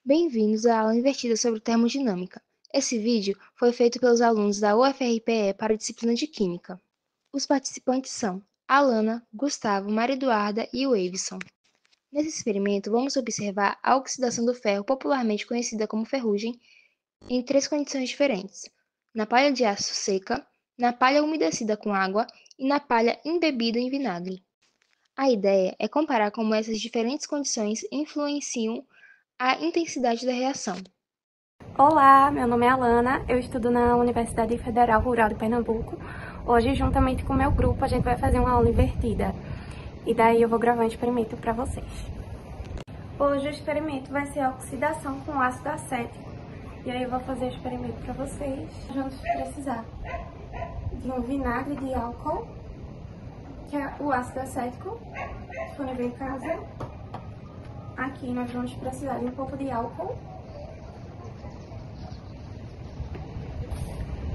Bem-vindos à aula invertida sobre termodinâmica. Esse vídeo foi feito pelos alunos da UFRPE para a disciplina de Química. Os participantes são Alana, Gustavo, Maria Eduarda e Wavison. Nesse experimento, vamos observar a oxidação do ferro, popularmente conhecida como ferrugem, em três condições diferentes: na palha de aço seca, na palha umedecida com água e na palha embebida em vinagre. A ideia é comparar como essas diferentes condições influenciam a intensidade da reação. Olá, meu nome é Alana, eu estudo na Universidade Federal Rural de Pernambuco. Hoje, juntamente com o meu grupo, a gente vai fazer uma aula invertida. E daí eu vou gravar um experimento para vocês. Hoje o experimento vai ser a oxidação com ácido acético. E aí eu vou fazer o experimento para vocês. Vamos precisar de um vinagre de álcool, que é o ácido acético, disponível em casa. Aqui nós vamos precisar de um pouco de álcool.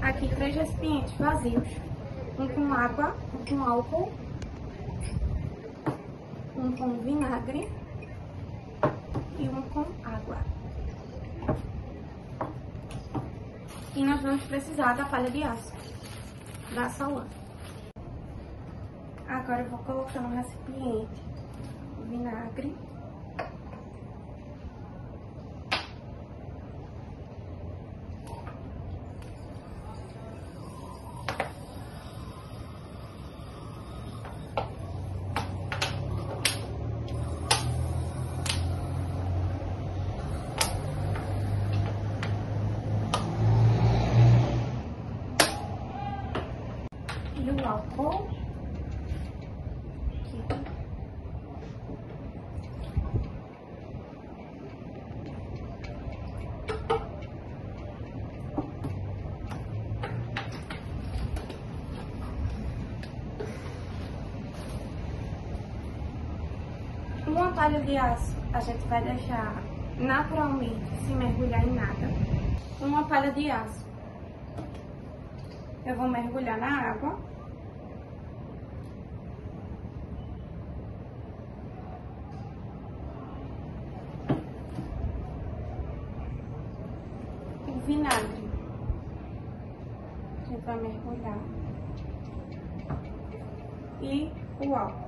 Aqui 3 recipientes vazios, um com água, um com álcool, um com vinagre e um com água. E nós vamos precisar da palha de aço, da solã. Agora eu vou colocar no recipiente o vinagre. E o álcool. Aqui. Uma palha de aço a gente vai deixar naturalmente sem mergulhar em nada. Uma palha de aço eu vou mergulhar na água. O vinagre a gente vai mergulhar. E o álcool.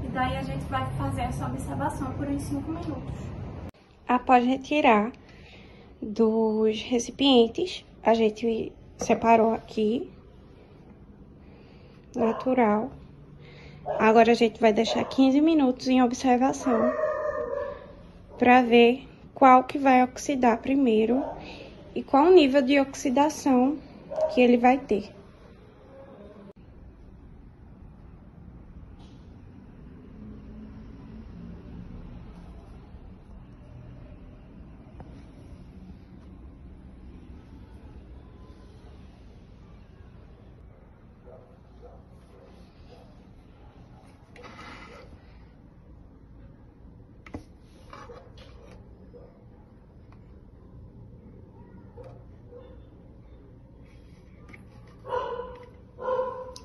E daí a gente vai fazer essa observação por uns 5 minutos. Após retirar dos recipientes, a gente separou aqui, natural. Agora a gente vai deixar 15 minutos em observação para ver qual que vai oxidar primeiro e qual o nível de oxidação que ele vai ter.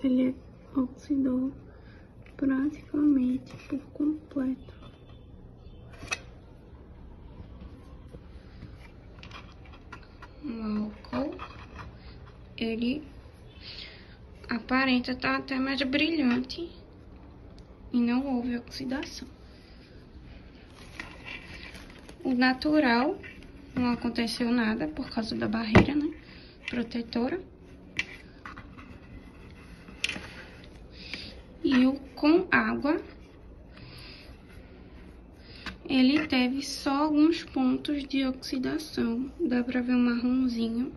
Ele oxidou praticamente por completo. O álcool, ele aparenta estar até mais brilhante e não houve oxidação. O natural, não aconteceu nada por causa da barreira, né, protetora. E o com água, ele teve só alguns pontos de oxidação. Dá pra ver um marronzinho.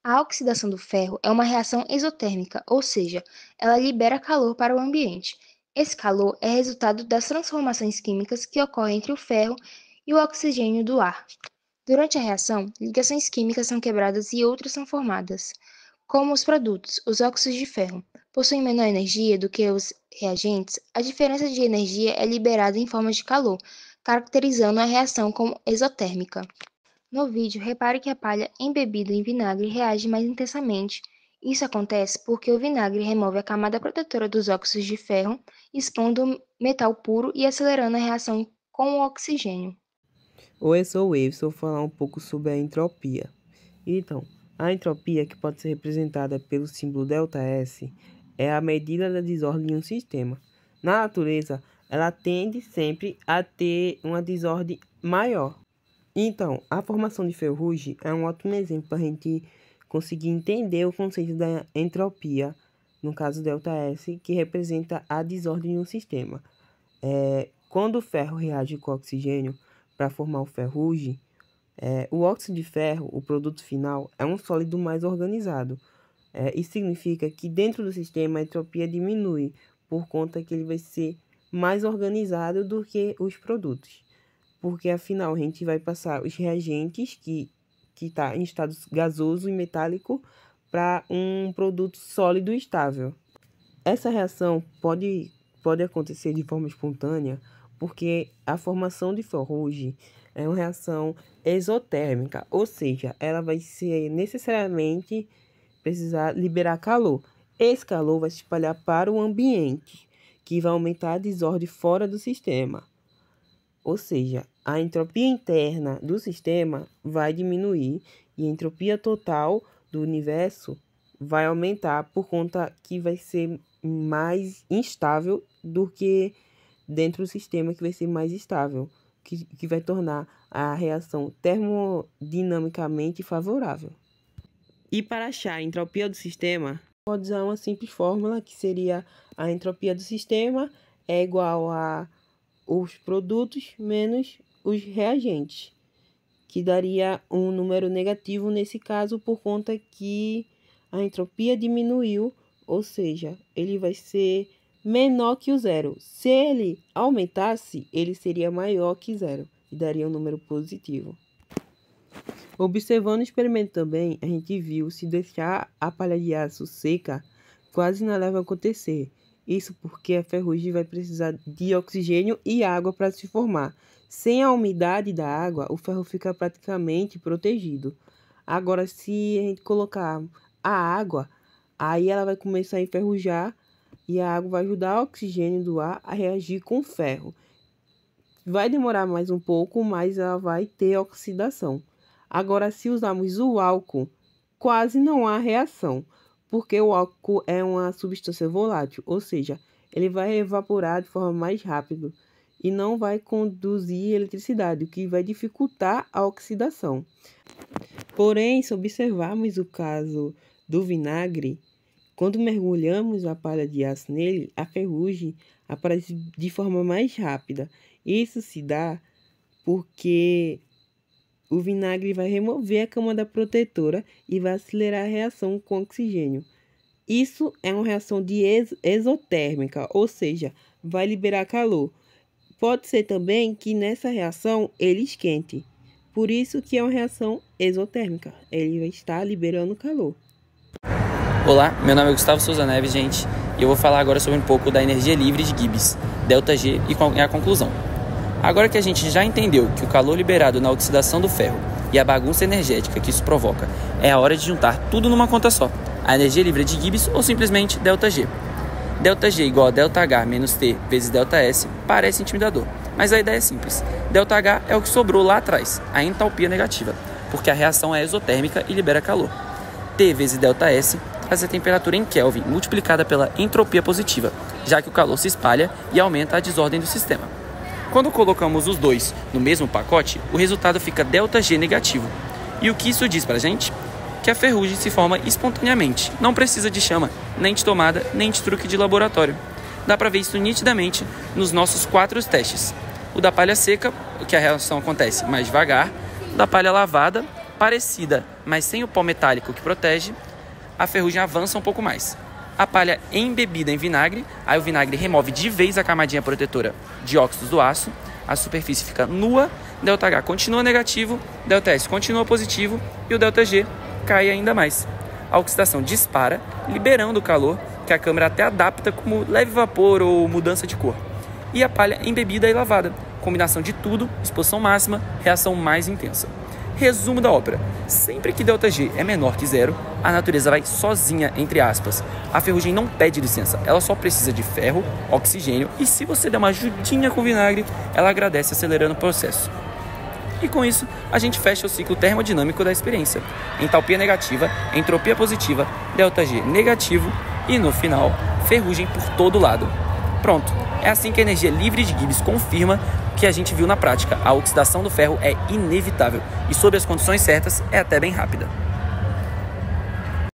A oxidação do ferro é uma reação exotérmica, ou seja, ela libera calor para o ambiente. Esse calor é resultado das transformações químicas que ocorrem entre o ferro e o oxigênio do ar. Durante a reação, ligações químicas são quebradas e outras são formadas. Como os produtos, os óxidos de ferro, possuem menor energia do que os reagentes, a diferença de energia é liberada em forma de calor, caracterizando a reação como exotérmica. No vídeo, repare que a palha embebida em vinagre reage mais intensamente. Isso acontece porque o vinagre remove a camada protetora dos óxidos de ferro, expondo o metal puro e acelerando a reação com o oxigênio. Oi, eu sou o Waves, vou falar um pouco sobre a entropia. Então, a entropia, que pode ser representada pelo símbolo ΔS, é a medida da desordem em um sistema. Na natureza, ela tende sempre a ter uma desordem maior. Então, a formação de ferrugem é um ótimo exemplo para a gente conseguir entender o conceito da entropia, no caso ΔS, que representa a desordem em um sistema. Quando o ferro reage com o oxigênio para formar o ferrugem, o óxido de ferro, o produto final, é um sólido mais organizado. Isso significa que dentro do sistema a entropia diminui, por conta que ele vai ser mais organizado do que os produtos. Porque afinal a gente vai passar os reagentes que está em estado gasoso e metálico para um produto sólido e estável. Essa reação pode acontecer de forma espontânea, porque a formação de ferrugem é uma reação exotérmica, ou seja, ela vai ser necessariamente precisar liberar calor. Esse calor vai se espalhar para o ambiente, que vai aumentar a desordem fora do sistema. Ou seja, a entropia interna do sistema vai diminuir e a entropia total do universo vai aumentar por conta que vai ser mais instável do que dentro do sistema, que vai ser mais estável, que vai tornar a reação termodinamicamente favorável. E para achar a entropia do sistema, pode usar uma simples fórmula, que seria a entropia do sistema é igual a os produtos menos os reagentes, que daria um número negativo nesse caso, por conta que a entropia diminuiu, ou seja, ele vai ser menor que o zero. Se ele aumentasse, ele seria maior que zero e daria um número positivo. Observando o experimento também, a gente viu, se deixar a palha de aço seca, quase nada vai acontecer. Isso porque a ferrugem vai precisar de oxigênio e água para se formar. Sem a umidade da água, o ferro fica praticamente protegido. Agora, se a gente colocar a água, aí ela vai começar a enferrujar e a água vai ajudar o oxigênio do ar a reagir com o ferro. Vai demorar mais um pouco, mas ela vai ter oxidação. Agora, se usarmos o álcool, quase não há reação, porque o álcool é uma substância volátil, ou seja, ele vai evaporar de forma mais rápida e não vai conduzir eletricidade, o que vai dificultar a oxidação. Porém, se observarmos o caso do vinagre, quando mergulhamos a palha de aço nele, a ferrugem aparece de forma mais rápida. Isso se dá porque o vinagre vai remover a camada protetora e vai acelerar a reação com oxigênio. Isso é uma reação de exotérmica, ou seja, vai liberar calor. Pode ser também que nessa reação ele esquente. Por isso que é uma reação exotérmica. Ele vai estar liberando calor. Olá, meu nome é Gustavo Souza Neves, gente, e eu vou falar agora sobre um pouco da energia livre de Gibbs, ΔG, e a conclusão. Agora que a gente já entendeu que o calor liberado na oxidação do ferro e a bagunça energética que isso provoca, é a hora de juntar tudo numa conta só, a energia livre de Gibbs ou simplesmente ΔG. ΔG igual a ΔH menos T vezes ΔS parece intimidador, mas a ideia é simples. ΔH é o que sobrou lá atrás, a entalpia negativa, porque a reação é exotérmica e libera calor. T vezes ΔS traz a temperatura em Kelvin multiplicada pela entropia positiva, já que o calor se espalha e aumenta a desordem do sistema. Quando colocamos os dois no mesmo pacote, o resultado fica ΔG negativo. E o que isso diz pra gente? Que a ferrugem se forma espontaneamente, não precisa de chama, nem de tomada, nem de truque de laboratório. Dá pra ver isso nitidamente nos nossos 4 testes. O da palha seca, que a reação acontece mais devagar. O da palha lavada, parecida, mas sem o pó metálico que protege, a ferrugem avança um pouco mais. A palha embebida em vinagre, aí o vinagre remove de vez a camadinha protetora de óxidos do aço, a superfície fica nua, ΔH continua negativo, ΔS continua positivo e o ΔG cai ainda mais. A oxidação dispara, liberando o calor, que a câmera até adapta como leve vapor ou mudança de cor. E a palha embebida e lavada, combinação de tudo, exposição máxima, reação mais intensa. Resumo da ópera: sempre que ΔG é menor que zero, a natureza vai sozinha, entre aspas. A ferrugem não pede licença, ela só precisa de ferro, oxigênio e, se você der uma ajudinha com vinagre, ela agradece, acelerando o processo. E com isso, a gente fecha o ciclo termodinâmico da experiência. Entalpia negativa, entropia positiva, ΔG negativo e, no final, ferrugem por todo lado. Pronto, é assim que a energia livre de Gibbs confirma o que a gente viu na prática. A oxidação do ferro é inevitável e, sob as condições certas, é até bem rápida.